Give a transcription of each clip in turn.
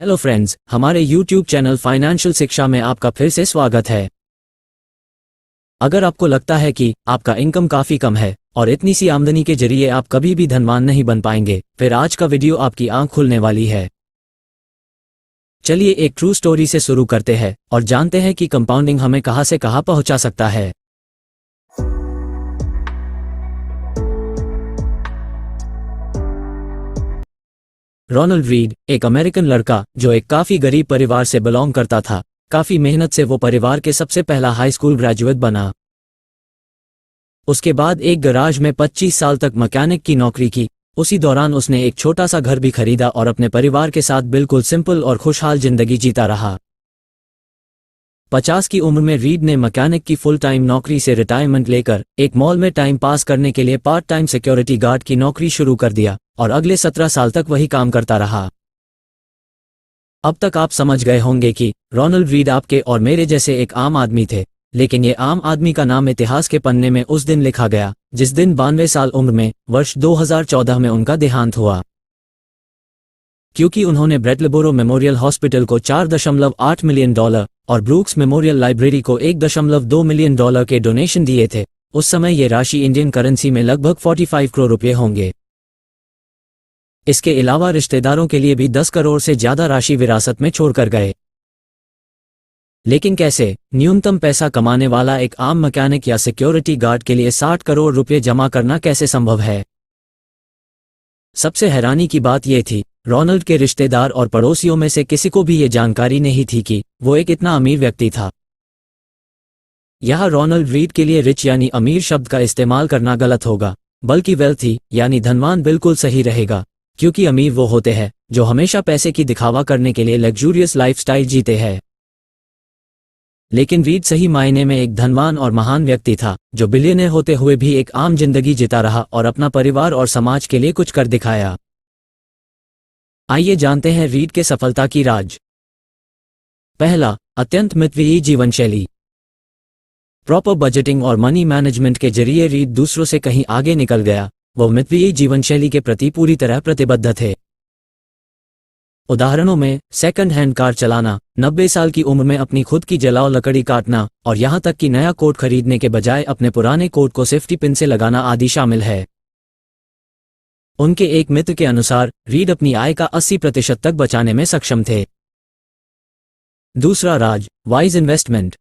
Hello friends, हमारे YouTube channel financial शिक्षा में आपका फिर से स्वागत है। अगर आपको लगता है कि आपका इनकम काफ़ी कम है और इतनी सी आमदनी के जरिए आप कभी भी धनवान नहीं बन पाएंगे, फिर आज का वीडियो आपकी आंख खुलने वाली है। चलिए एक ट्रू स्टोरी से शुरू करते हैं और जानते हैं कि कंपाउंडिंग हमें कहां से कहां पहुंचा सकता है। रोनाल्ड रीड एक अमेरिकन लड़का जो एक काफ़ी गरीब परिवार से बिलोंग करता था। काफ़ी मेहनत से वो परिवार के सबसे पहला हाई स्कूल ग्रेजुएट बना। उसके बाद एक गैराज में 25 साल तक मैकेनिक की नौकरी की। उसी दौरान उसने एक छोटा सा घर भी खरीदा और अपने परिवार के साथ बिल्कुल सिंपल और खुशहाल जिंदगी जीता रहा। 50 की उम्र में रीड ने मैकेनिक की फुल टाइम नौकरी से रिटायरमेंट लेकर एक मॉल में टाइम पास करने के लिए पार्ट टाइम सिक्योरिटी गार्ड की नौकरी शुरू कर दिया और अगले 17 साल तक वही काम करता रहा। अब तक आप समझ गए होंगे कि रोनाल्ड रीड आपके और मेरे जैसे एक आम आदमी थे, लेकिन ये आम आदमी का नाम इतिहास के पन्ने में उस दिन लिखा गया जिस दिन 92 साल उम्र में वर्ष 2014 में उनका देहांत हुआ। क्योंकि उन्होंने ब्रेटलेबोरो मेमोरियल हॉस्पिटल को $4.8 मिलियन और ब्रूक्स मेमोरियल लाइब्रेरी को $1.2 मिलियन के डोनेशन दिए थे। उस समय ये राशि इंडियन करेंसी में लगभग 45 करोड़ रुपए होंगे। इसके अलावा रिश्तेदारों के लिए भी 10 करोड़ से ज्यादा राशि विरासत में छोड़कर गए। लेकिन कैसे? न्यूनतम पैसा कमाने वाला एक आम मैकेनिक या सिक्योरिटी गार्ड के लिए 60 करोड़ रुपए जमा करना कैसे संभव है? सबसे हैरानी की बात यह थी, रोनाल्ड के रिश्तेदार और पड़ोसियों में से किसी को भी ये जानकारी नहीं थी कि वो एक इतना अमीर व्यक्ति था। यहाँ रोनाल्ड रीड के लिए रिच यानी अमीर शब्द का इस्तेमाल करना गलत होगा, बल्कि वेल्थी यानी धनवान बिल्कुल सही रहेगा, क्योंकि अमीर वो होते हैं जो हमेशा पैसे की दिखावा करने के लिए लग्जूरियस लाइफस्टाइल जीते हैं। लेकिन रीड सही मायने में एक धनवान और महान व्यक्ति था, जो बिलियनर होते हुए भी एक आम जिंदगी जीता रहा और अपना परिवार और समाज के लिए कुछ कर दिखाया। आइए जानते हैं रीड के सफलता की राज। पहला, अत्यंत मितव्ययी जीवन शैली। प्रॉपर बजटिंग और मनी मैनेजमेंट के जरिए रीड दूसरों से कहीं आगे निकल गया। वो मितव्ययी जीवन शैली के प्रति पूरी तरह प्रतिबद्ध थे। उदाहरणों में सेकंड हैंड कार चलाना, 90 साल की उम्र में अपनी खुद की जलाओ लकड़ी काटना और यहां तक कि नया कोट खरीदने के बजाय अपने पुराने कोट को सेफ्टी पिन से लगाना आदि शामिल है। उनके एक मित्र के अनुसार रीड अपनी आय का 80% तक बचाने में सक्षम थे। दूसरा राज, wise investment.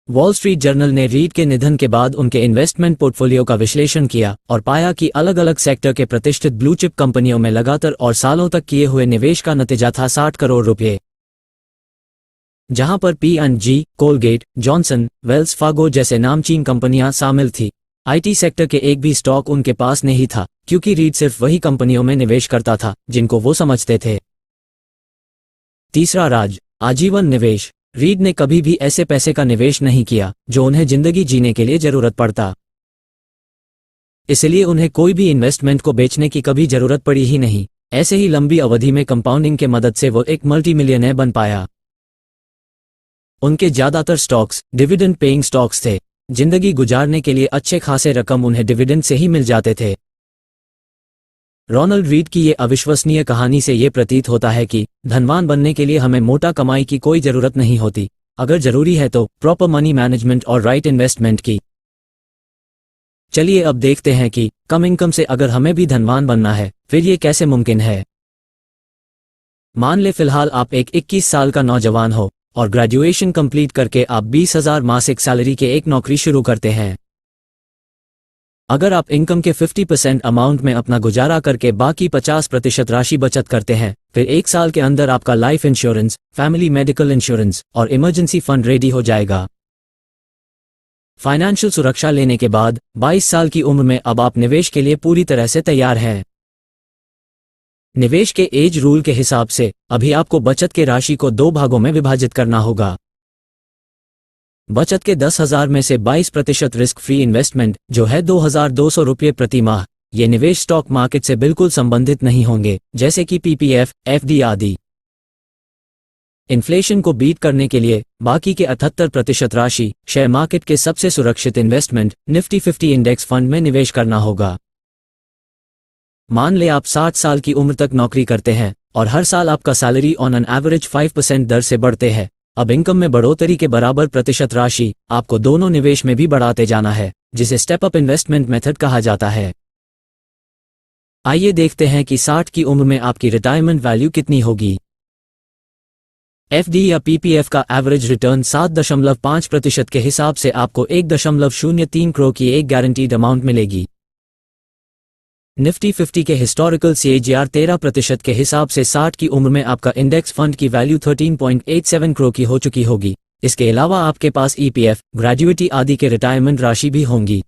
Wall Street Journal ने रीड के निधन के बाद उनके इन्वेस्टमेंट पोर्टफोलियो का विश्लेषण किया और पाया कि अलग अलग सेक्टर के प्रतिष्ठित ब्लू चिप कंपनियों में लगातार और सालों तक किए हुए निवेश का नतीजा था 60 करोड़ रुपए, जहां पर P&G, Colgate, Johnson, Wells Fargo जैसे नामचीन कंपनियां शामिल थी। आईटी सेक्टर के एक भी स्टॉक उनके पास नहीं था, क्योंकि रीड सिर्फ वही कंपनियों में निवेश करता था जिनको वो समझते थे। तीसरा राज, आजीवन निवेश। रीड ने कभी भी ऐसे पैसे का निवेश नहीं किया जो उन्हें जिंदगी जीने के लिए जरूरत पड़ता। इसलिए उन्हें कोई भी इन्वेस्टमेंट को बेचने की कभी जरूरत पड़ी ही नहीं। ऐसे ही लंबी अवधि में कंपाउंडिंग के मदद से वो एक मल्टी मिलियनर बन पाया। उनके ज्यादातर स्टॉक्स डिविडेंड पेइंग स्टॉक्स थे। जिंदगी गुजारने के लिए अच्छे खासे रकम उन्हें डिविडेंड से ही मिल जाते थे। रोनाल्ड रीड की ये अविश्वसनीय कहानी से ये प्रतीत होता है कि धनवान बनने के लिए हमें मोटा कमाई की कोई जरूरत नहीं होती। अगर जरूरी है तो प्रॉपर मनी मैनेजमेंट और राइट इन्वेस्टमेंट की। चलिए अब देखते हैं कि कम इनकम से अगर हमें भी धनवान बनना है फिर ये कैसे मुमकिन है। मान ले फिलहाल आप एक 21 साल का नौजवान हो और ग्रेजुएशन कंप्लीट करके आप 20,000 मासिक सैलरी के एक नौकरी शुरू करते हैं। अगर आप इनकम के 50% अमाउंट में अपना गुजारा करके बाकी 50% राशि बचत करते हैं, फिर 1 साल के अंदर आपका life insurance, family medical insurance और इमरजेंसी फंड रेडी हो जाएगा। फाइनेंशियल सुरक्षा लेने के बाद 22 साल की उम्र में अब आप निवेश के लिए पूरी तरह से तैयार हैं। निवेश के एज रूल के हिसाब से अभी आपको बचत के राशि को 2 भागों में विभाजित करना होगा। बचत के 10,000 में से 22% रिस्क फ्री इन्वेस्टमेंट जो है 2,200 रुपये प्रति माह, ये निवेश स्टॉक मार्केट से बिल्कुल संबंधित नहीं होंगे, जैसे कि PPF, FD आदि। इन्फ्लेशन को बीट करने के लिए बाकी के 78% राशि शेयर मार्केट के सबसे सुरक्षित इन्वेस्टमेंट निफ्टी 50 इंडेक्स फंड में निवेश करना होगा। मान ले आप 60 साल की उम्र तक नौकरी करते हैं और हर साल आपका सैलरी ऑन एन एवरेज 5% दर से बढ़ते हैं। अब इनकम में बढ़ोतरी के बराबर प्रतिशत राशि आपको दोनों निवेश में भी बढ़ाते जाना है, जिसे स्टेप अप इन्वेस्टमेंट मेथड कहा जाता है। आइए देखते हैं कि 60 की उम्र में आपकी रिटायरमेंट वैल्यू कितनी होगी। एफडी या पीपीएफ का एवरेज रिटर्न 7.5% के हिसाब से आपको 1.03 करोड़ की एक गारंटीड अमाउंट मिलेगी। निफ्टी 50 के हिस्टोरिकल CAGR 13% के हिसाब से 60 की उम्र में आपका इंडेक्स फंड की वैल्यू 13.87 करोड़ की हो चुकी होगी। इसके अलावा आपके पास EPF, ग्रेजुएटी आदि के रिटायरमेंट राशि भी होंगी।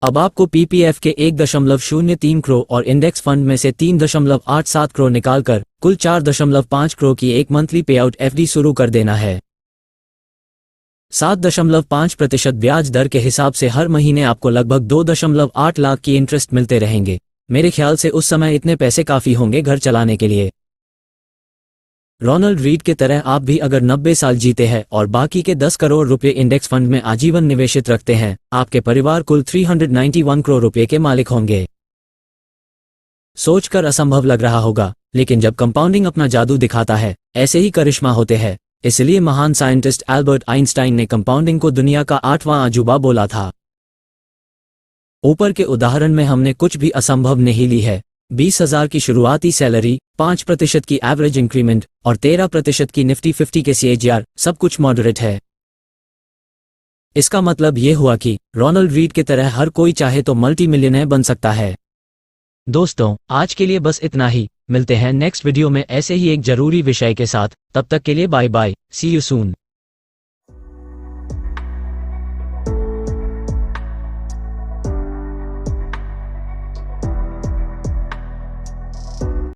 अब आपको पीपीएफ के 1.03 करोड़ और इंडेक्स फंड में से 3.87 करोड़ निकालकर कुल 4.5 करोड़ की एक मंथली पे आउट एफडी शुरू कर देना है। 7.5% ब्याज दर के हिसाब से हर महीने आपको लगभग 2.8 लाख की इंटरेस्ट मिलते रहेंगे। मेरे ख्याल से उस समय इतने पैसे काफी होंगे घर चलाने के लिए। रोनाल्ड रीड के तरह आप भी अगर 90 साल जीते हैं और बाकी के 10 करोड़ रुपए इंडेक्स फंड में आजीवन निवेशित रखते हैं, आपके परिवार कुल 391 करोड़ रुपए के मालिक होंगे। सोचकर असंभव लग रहा होगा, लेकिन जब कंपाउंडिंग अपना जादू दिखाता है, ऐसे ही करिश्मा होते हैं। इसलिए महान साइंटिस्ट एल्बर्ट आइंस्टाइन ने कंपाउंडिंग को दुनिया का 8वां अजूबा बोला था। ऊपर के उदाहरण में हमने कुछ भी असंभव नहीं ली है। 20,000 की शुरुआती सैलरी, 5% की एवरेज इंक्रीमेंट और 13% की निफ्टी 50 के CAGR, सब कुछ मॉडरेट है। इसका मतलब ये हुआ कि रोनाल्ड रीड की तरह हर कोई चाहे तो मल्टी मिलियनेयर बन सकता है। दोस्तों, आज के लिए बस इतना ही। मिलते हैं नेक्स्ट वीडियो में ऐसे ही एक जरूरी विषय के साथ। तब तक के लिए bye bye, see you soon.